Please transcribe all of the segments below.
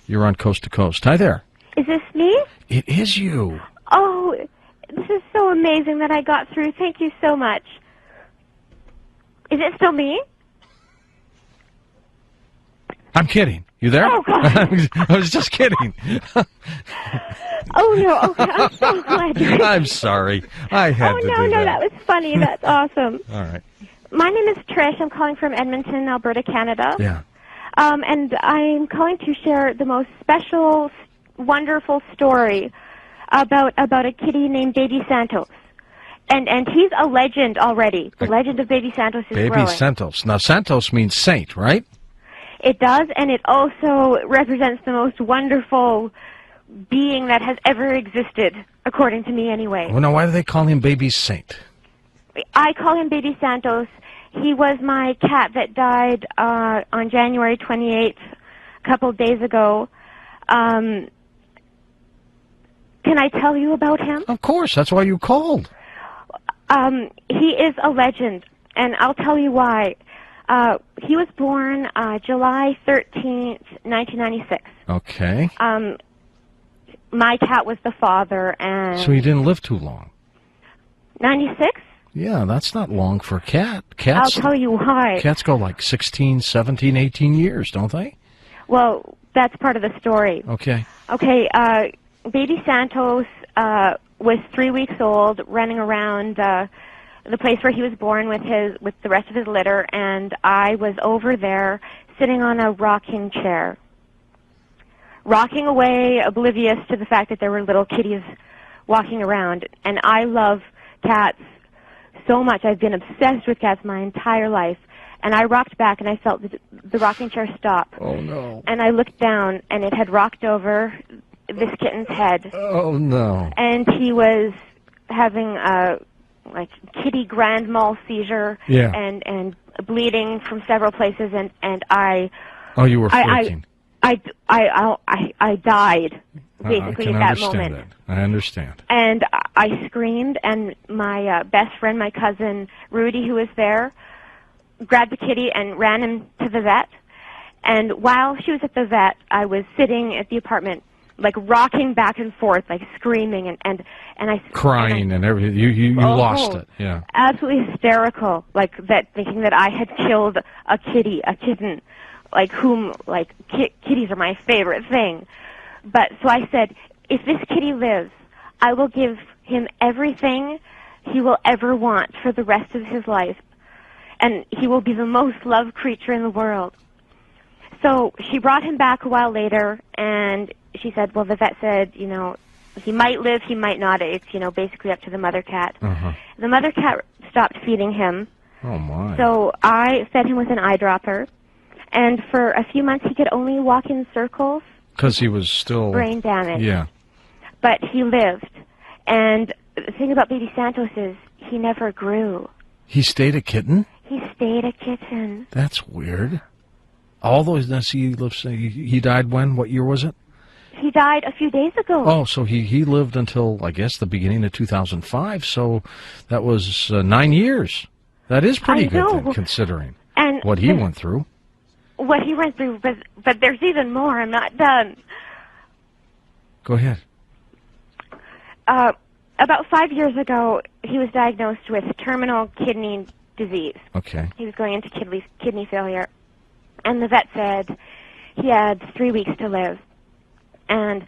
You're on Coast to Coast. Hi there. Is this me? It is you. Oh, this is so amazing that I got through. Thank you so much. Is it still me? I'm kidding. You there? Oh, God. I was just kidding. Oh, no. Okay, I'm so glad you're... I'm sorry. I had to do that. No, that was funny. That's awesome. All right. My name is Trish. I'm calling from Edmonton, Alberta, Canada. Yeah. And I'm calling to share the most special, wonderful story about a kitty named Baby Santos. And he's a legend already. The legend of Baby Santos is growing. Baby Santos. Now, Santos means saint, right? It does, and it also represents the most wonderful being that has ever existed, according to me anyway. Well, now, why do they call him Baby Saint? I call him Baby Santos. He was my cat that died on January 28th, a couple of days ago. Can I tell you about him? Of course, that's why you called. He is a legend, and I'll tell you why. He was born July 13th, 1996. Okay. My cat was the father, and... So he didn't live too long. 96? Yeah, that's not long for a cat. Cats, I'll tell you why. Cats go like 16, 17, 18 years, don't they? Well, that's part of the story. Okay. Okay, Baby Santos was 3 weeks old, running around the place where he was born with the rest of his litter, and I was over there sitting on a rocking chair, rocking away, oblivious to the fact that there were little kitties walking around. And I love cats so much. I've been obsessed with cats my entire life. And I rocked back, and I felt the rocking chair stop. Oh, no. And I looked down, and it had rocked over this kitten's head. Oh, no. And he was having a kitty grand mal seizure, yeah, and bleeding from several places, and I... Oh, you were freaking. I died, basically, at that moment. I understand. And I screamed, and my best friend, my cousin Rudy, who was there, grabbed the kitty and ran him to the vet. And while she was at the vet, I was sitting at the apartment, like rocking back and forth, like screaming, and I crying and everything. You lost it. Yeah. Absolutely hysterical, like that, thinking that I had killed a kitten, kitties are my favorite thing. But so I said, if this kitty lives, I will give him everything he will ever want for the rest of his life, and he will be the most loved creature in the world. So she brought him back a while later, and she said, well, the vet said, he might live, he might not. It's, basically up to the mother cat. Uh-huh. The mother cat stopped feeding him. Oh, my. So I fed him with an eyedropper, and for a few months he could only walk in circles. Because he was still... brain damage. Yeah. But he lived. And the thing about Baby Santos is he never grew. He stayed a kitten? He stayed a kitten. That's weird. All those... He died when? What year was it? He died a few days ago. Oh, so he lived until, I guess, the beginning of 2005, so that was 9 years. That is pretty good, then, considering what he went through. What he went through, but there's even more. I'm not done. Go ahead. About 5 years ago, he was diagnosed with terminal kidney disease. Okay. He was going into kidney failure. And the vet said he had 3 weeks to live. And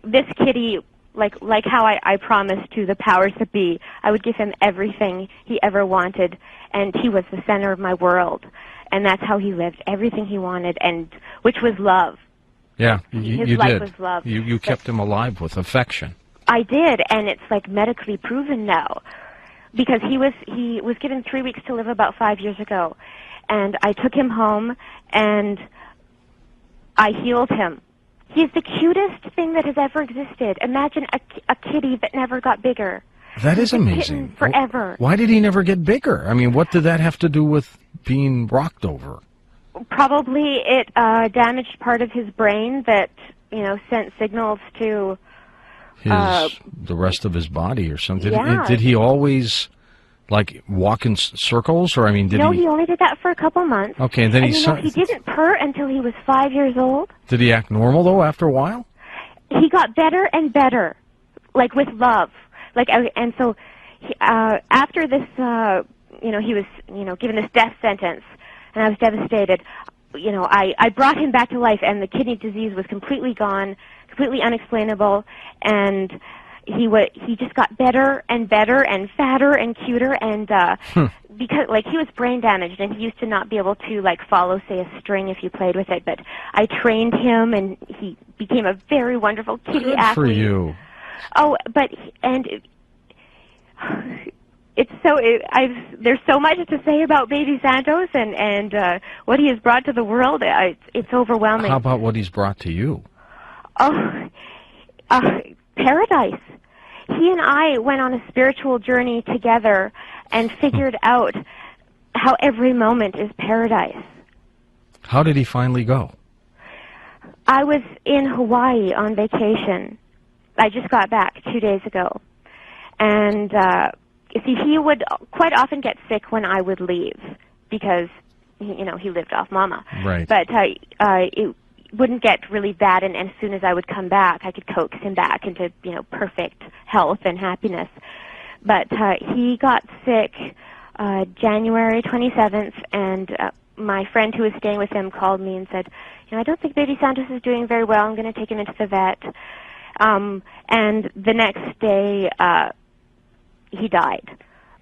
this kitty, like how I promised to the powers that be, I would give him everything he ever wanted, and he was the center of my world. And that's how he lived, everything he wanted, and which was love. Yeah, his you life did. Was love. You kept him alive with affection. I did, and it's medically proven now, because he was given 3 weeks to live about 5 years ago, and I took him home and I healed him. He's the cutest thing that has ever existed. Imagine a kitty that never got bigger. That is amazing. Forever. Why did he never get bigger? I mean, what did that have to do with being rocked over? Probably it damaged part of his brain that, sent signals to... the rest of his body or something. Yeah. Did he always, Like walk in circles, or I mean, No, he only did that for a couple months. Okay, and then he didn't purr until he was 5 years old. Did he act normal though after a while? He got better and better, like with love. And so after this, he was given this death sentence, and I was devastated. I brought him back to life, and the kidney disease was completely gone, completely unexplainable, and he just got better and better and fatter and cuter, and because he was brain damaged, and he used to not be able to follow, say, a string if you played with it, but I trained him, and he became a very wonderful kitty athlete. Good for you. Oh, there's so much to say about Baby Santos and what he has brought to the world. It's overwhelming. How about what he's brought to you? Oh, paradise. He and I went on a spiritual journey together and figured out how every moment is paradise. How did he finally go? I was in Hawaii on vacation. I just got back 2 days ago. And, see, he would quite often get sick when I would leave because, he lived off Mama. Right. But it wouldn't get really bad, and as soon as I would come back, I could coax him back into, perfect health and happiness. But he got sick January 27th, and my friend who was staying with him called me and said, I don't think Baby Santos is doing very well. I'm going to take him into the vet. And the next day, he died.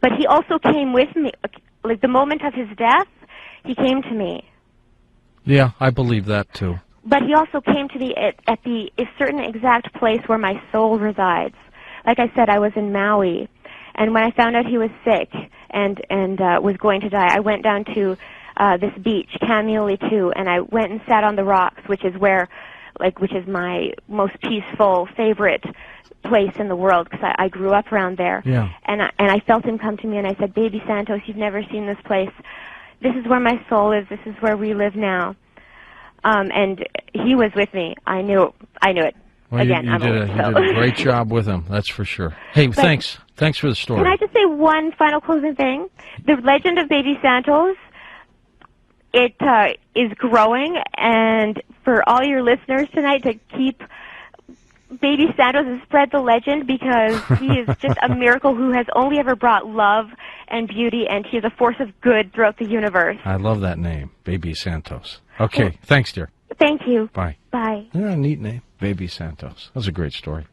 But he also came with me. The moment of his death, he came to me. Yeah, I believe that too. But he also came to me at a certain exact place where my soul resides. Like I said, I was in Maui, and when I found out he was sick and was going to die, I went down to this beach, Kamioli 2, and I went and sat on the rocks, which is my most peaceful, favorite place in the world, because I grew up around there. Yeah. And I felt him come to me, and I said, Baby Santos, you've never seen this place. This is where my soul is. This is where we live now. And he was with me. I knew it. Well, Again, you did a great job with him, that's for sure. Hey, but thanks for the story. Can I just say one final closing thing? The legend of Baby Santos, it is growing, and for all your listeners tonight to keep Baby Santos and spread the legend, because he is just a miracle who has only ever brought love and beauty, and he is a force of good throughout the universe. I love that name, Baby Santos. Okay, thanks, dear. Thank you. Bye. Bye. Yeah, neat name, Baby Santos. That was a great story.